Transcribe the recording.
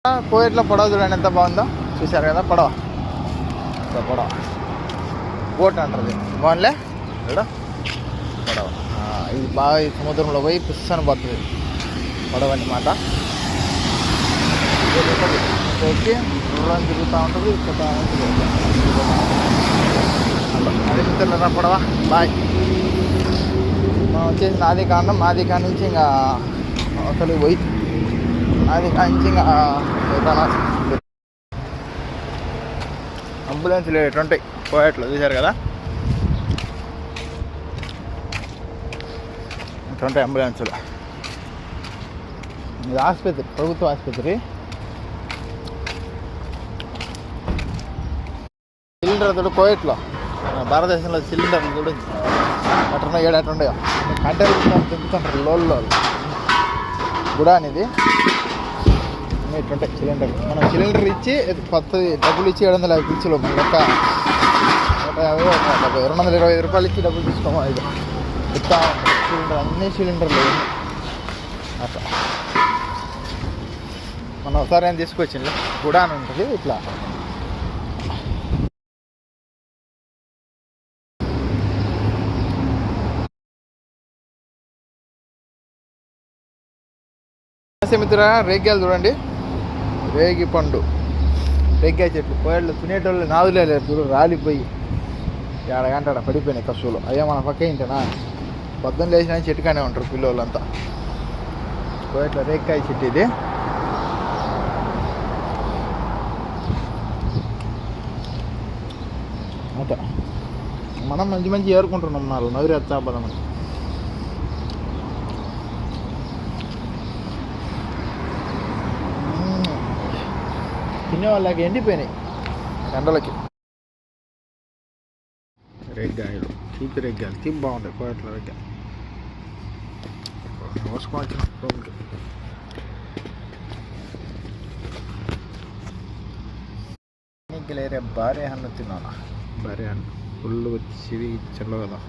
కోయట్లో పడవ చూడండి ఎంత బాగుందో. చూశారు కదా పడవ, పడవ బోట్ అంటారు బాగుందిలే. ఇక్కడ పడవ ఇది బాగా ఈ సముద్రంలో పోయి పుస్తని పోతుంది పడవ అన్నమాట. వచ్చి గుర్రం తిరుగుతూ ఉంటుంది, ఎక్కుతూ ఉంటుంది. అది మిత్రులరా పడవ. బాయ్. మనం వచ్చేసి నాది కాండం, మాది కాడి నుంచి ఇంకా అసలు పోయి అది కాంచి ఇంకా అంబులెన్స్లు ఎటువంటి పోయేట్లు చూశారు కదా. ఇటువంటి అంబులెన్సులు. ఇది ఆసుపత్రి, ప్రభుత్వ ఆసుపత్రి. సిలిండర్ అతడు కోయట్లో భారతదేశంలో సిలిండర్లు కూడా అట్లా 7 అట్లా ఉండేవి. కంటైనర్ తిప్పుతుంటారు లోల్లో కూడా అనేది. ఇట్లుంటాయి సిలిండర్. మనం సిలిండర్ ఇచ్చి కొత్తది డబ్బులు ఇచ్చి 750 పిచ్చిలో మన లెక్క 225 రూపాయలు ఇచ్చి డబ్బులు తీసుకోము. ఇది ఇస్తా సిలిండర్, అన్ని సిలిండర్లు అట్లా. మనం ఒకసారి ఏం తీసుకొచ్చింది కూడా అని ఉంటుంది ఇట్లా. మిత్ర రేగ్గాయలు చూడండి, రేగి పండు, రేగ్గాయ చెట్లు. కోయళ్ళు తినేటోళ్ళు నాదులే లేరు చూడు, రాలిపోయి ఏడగంట పడిపోయినాయి కసువులు. అయ్యా మన పక్క ఇంటేనా పొద్దున్న లేచిన చెట్టుగానే ఉంటారు పిల్లలంతా. కోయట్లో రేగ్గాయ చెట్టు ఇది. అంత మనం మంచి మంచి ఏరుకుంటున్నాం. నాలుగు నవిరి వచ్చాపదమని. తినే వాళ్ళకి ఎండిపోయినాయి ఎండలకి. రేగ్గాయలు, తీపి రేగ్గాయలు, తీపి బాగుంటాయి కోయట్ల రేగ్గాయ. మోసుకోవచ్చు రూమ్కి. నీకు లేరే బారే హన్ను తిన్నాను. బారే హన్ను ఫుల్ వచ్చి చెల్లు కదా.